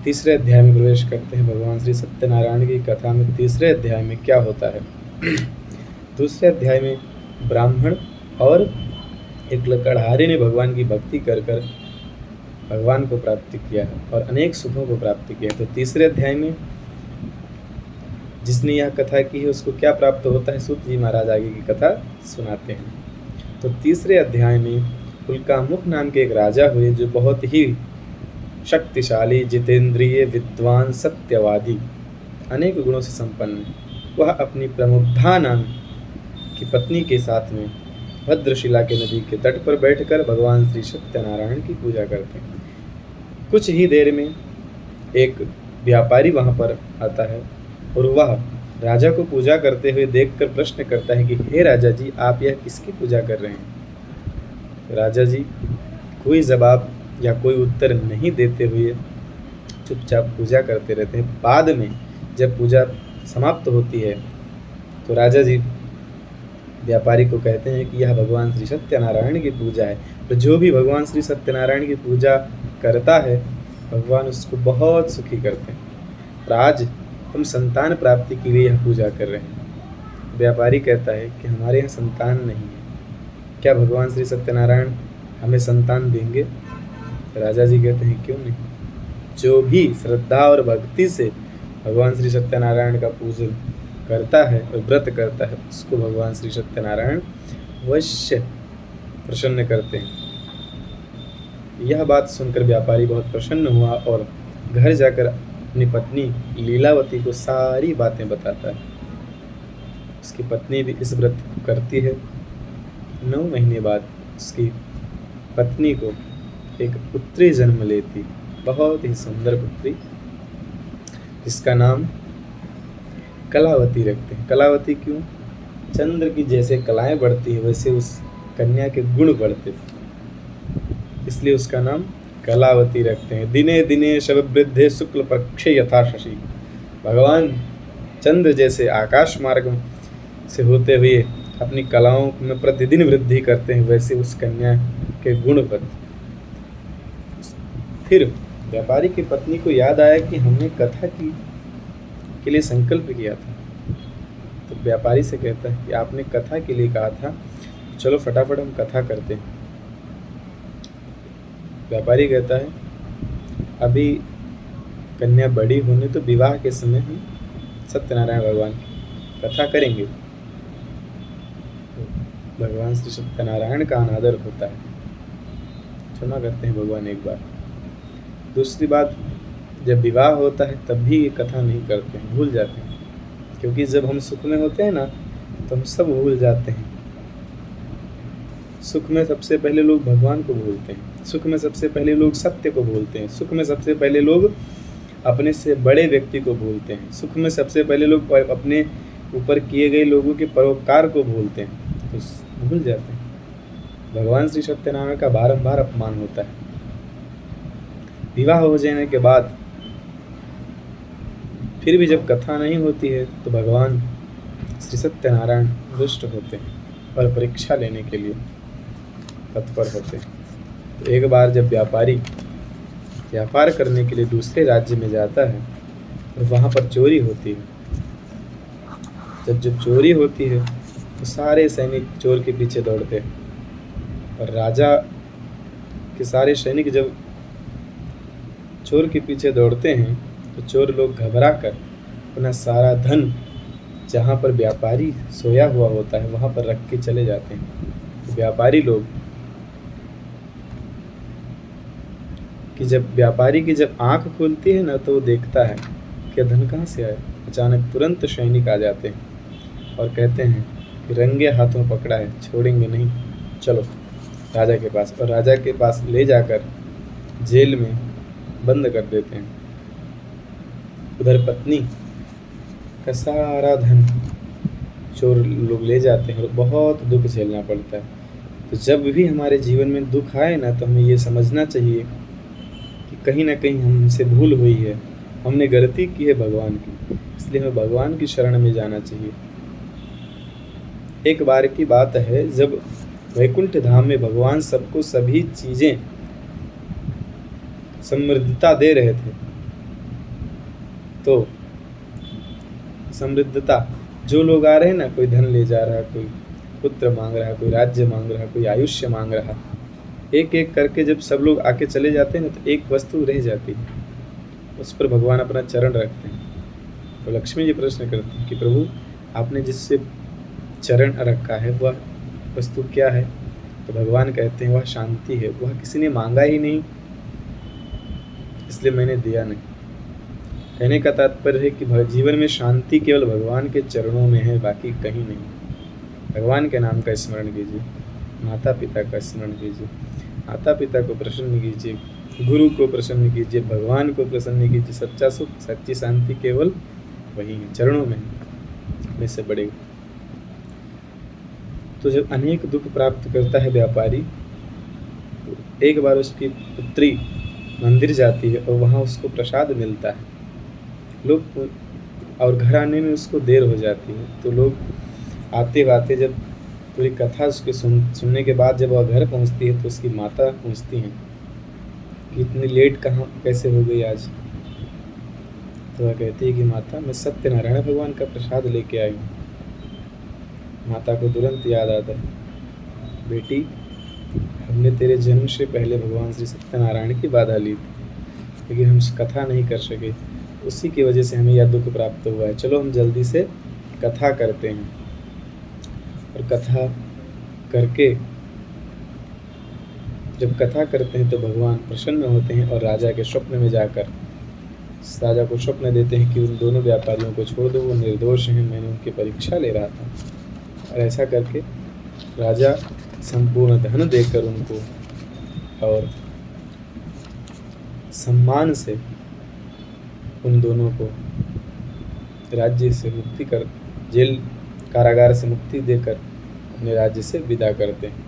तीसरे अध्याय में प्रवेश करते हैं। भगवान श्री सत्यनारायण की कथा में तीसरे अध्याय में क्या होता है? दूसरे अध्याय में ब्राह्मण और एक लकड़हारे ने भगवान की भक्ति कर कर भगवान को प्राप्त किया है और अनेक सुखों को प्राप्त किया है। तो तीसरे अध्याय में जिसने यह कथा की है उसको क्या प्राप्त होता है? सूत जी महाराज आगे की कथा सुनाते हैं। तो तीसरे अध्याय में उल्कामुख नाम के एक राजा हुए जो बहुत ही शक्तिशाली, जितेंद्रिय, विद्वान, सत्यवादी, अनेक गुणों से संपन्न। वह अपनी प्रमुग्धा नाम की पत्नी के साथ में भद्रशिला के नदी के तट पर बैठकर भगवान श्री सत्यनारायण की पूजा करते हैं। कुछ ही देर में एक व्यापारी वहां पर आता है और वह राजा को पूजा करते हुए देखकर प्रश्न करता है कि हे राजा जी, आप यह किसकी पूजा कर रहे हैं? तो राजा जी कोई जवाब या कोई उत्तर नहीं देते हुए चुपचाप पूजा करते रहते हैं। बाद में जब पूजा समाप्त होती है तो राजा जी व्यापारी को कहते हैं कि यह भगवान श्री सत्यनारायण की पूजा है। तो जो भी भगवान श्री सत्यनारायण की पूजा करता है भगवान उसको बहुत सुखी करते हैं। और आज हम संतान प्राप्ति के लिए यह पूजा कर रहे हैं। व्यापारी कहता है कि हमारे यहाँ संतान नहीं है, क्या भगवान श्री सत्यनारायण हमें संतान देंगे? राजा जी कहते हैं क्यों नहीं, जो भी श्रद्धा और भक्ति से भगवान श्री सत्यनारायण का पूजन करता है और व्रत करता है उसको भगवान श्री सत्यनारायण अवश्य प्रसन्न करते हैं। यह बात सुनकर व्यापारी बहुत प्रसन्न हुआ और घर जाकर अपनी पत्नी लीलावती को सारी बातें बताता है। उसकी पत्नी भी इस व्रत को करती है। 9 महीने बाद उसकी पत्नी को एक पुत्री जन्म लेती, बहुत ही सुंदर पुत्री, जिसका नाम कलावती रखते हैं। कलावती क्यों? चंद्र की जैसे कलाएं बढ़ती है वैसे उस कन्या के गुण बढ़ते, इसलिए उसका नाम कलावती रखते हैं। दिने दिने शववृद्धे शुक्ल पक्षे यथा शशि। भगवान चंद्र जैसे आकाश मार्ग से होते हुए अपनी कलाओं में प्रतिदिन वृद्धि करते हैं वैसे उस कन्या के गुण पर। फिर व्यापारी की पत्नी को याद आया कि हमने कथा के लिए संकल्प किया था। तो व्यापारी से कहता है कि आपने कथा के लिए कहा था, चलो फटाफट हम कथा करते हैं। व्यापारी कहता है अभी कन्या बड़ी होने तो विवाह के समय हम सत्यनारायण भगवान की कथा करेंगे। तो भगवान श्री सत्यनारायण का अनादर होता है, क्षमा करते हैं भगवान एक बार। दूसरी बात, जब विवाह होता है तब भी ये कथा नहीं करते हैं, भूल जाते हैं, क्योंकि जब हम सुख में होते हैं ना तो हम सब भूल जाते हैं। सुख में सबसे पहले लोग भगवान को भूलते हैं, सुख में सबसे पहले लोग सत्य को भूलते हैं, सुख में सबसे पहले लोग अपने से बड़े व्यक्ति को भूलते हैं, सुख में सबसे पहले लोग अपने ऊपर किए गए लोगों के परोपकार को भूलते हैं, तो भूल जाते हैं। भगवान श्री सत्यनारायण का बारंबार अपमान होता है। विवाह हो जाने के बाद फिर भी जब कथा नहीं होती है तो भगवान श्री सत्यनारायण रुष्ट होते हैं और परीक्षा लेने के लिए तत्पर होते हैं। तो एक बार जब व्यापारी व्यापार करने के लिए दूसरे राज्य में जाता है और वहाँ पर चोरी होती है। जब चोरी होती है तो सारे सैनिक चोर के पीछे दौड़ते हैं और राजा के सारे सैनिक जब चोर के पीछे दौड़ते हैं तो चोर लोग घबरा कर अपना सारा धन जहाँ पर व्यापारी सोया हुआ होता है वहाँ पर रख के चले जाते हैं। तो व्यापारी लोग कि जब व्यापारी की जब आंख खुलती है ना तो वो देखता है कि धन कहाँ से आया। अचानक तुरंत सैनिक आ जाते हैं और कहते हैं कि रंगे हाथों पकड़ा है, छोड़ेंगे नहीं, चलो राजा के पास। और राजा के पास ले जाकर जेल में बंद कर देते हैं। उधर पत्नी का सारा धन चोर लोग ले जाते हैं और बहुत दुख झेलना पड़ता है। तो जब भी हमारे जीवन में दुख आए ना तो हमें ये समझना चाहिए कि कहीं ना कहीं हमसे भूल हुई है, हमने गलती की है भगवान की, इसलिए हमें भगवान की शरण में जाना चाहिए। एक बार की बात है जब वैकुंठ धाम में भगवान सबको सभी चीज़ें समृद्धता दे रहे थे तो समृद्धता, जो लोग आ रहे हैं ना, कोई धन ले जा रहा है, कोई पुत्र मांग रहा है, कोई राज्य मांग रहा है, कोई आयुष्य मांग रहा है, एक एक करके जब सब लोग आके चले जाते हैं ना, तो एक वस्तु रह जाती है, उस पर भगवान अपना चरण रखते हैं। तो लक्ष्मी जी प्रश्न करती हैं कि प्रभु, आपने जिससे चरण रखा है वह वस्तु क्या है? तो भगवान कहते हैं वह शांति है, वह किसी ने मांगा ही नहीं, इसलिए मैंने दिया नहीं। कहने का तात्पर्य है कि जीवन में शांति केवल भगवान के चरणों में है, बाकी कहीं नहीं। भगवान के नाम का स्मरण कीजिए, माता पिता का स्मरण कीजिए, माता पिता को प्रसन्न कीजिए, गुरु को प्रसन्न कीजिए, भगवान को प्रसन्न कीजिए। सच्चा सुख, सच्ची शांति केवल वही है, चरणों में है, से बढ़ेगा। तो जब अनेक दुख प्राप्त करता है व्यापारी, तो एक बार उसकी पुत्री मंदिर जाती है और वहाँ उसको प्रसाद मिलता है, लोग, और घर आने में उसको देर हो जाती है, तो लोग आते आते जब पूरी कथा उसके सुनने के बाद जब वह घर पहुँचती है, तो उसकी माता पूछती हैं कि इतनी लेट कहाँ कैसे हो गई आज? तो वह कहती है कि माता, मैं सत्यनारायण भगवान का प्रसाद लेके आई हूँ। माता को तुरंत याद आता है, बेटी, हमने तेरे जन्म से पहले भगवान श्री सत्यनारायण की बाधा ली थी, लेकिन हम कथा नहीं कर सके, उसी की वजह से हमें यह दुख प्राप्त हुआ है। चलो हम जल्दी से कथा करते हैं। और कथा करके जब कथा करते हैं तो भगवान प्रसन्न होते हैं और राजा के स्वप्न में जाकर राजा को स्वप्न देते हैं कि उन दोनों व्यापारियों को छोड़ दो, वो निर्दोष हैं, मैंने उनकी परीक्षा ले रहा था। और ऐसा करके राजा संपूर्ण धन देकर उनको और सम्मान से उन दोनों को राज्य से मुक्ति कर, जेल कारागार से मुक्ति देकर अपने राज्य से विदा करते हैं।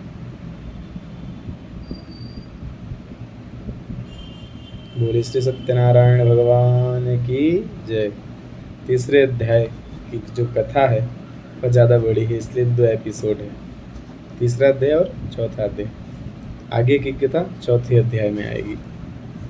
बोले श्री सत्यनारायण भगवान की जय। तीसरे अध्याय की जो कथा है वह ज़्यादा बड़ी है, इसलिए 2 एपिसोड है, तीसरा अध्याय और चौथा अध्याय। आगे की कथा चौथे अध्याय में आएगी।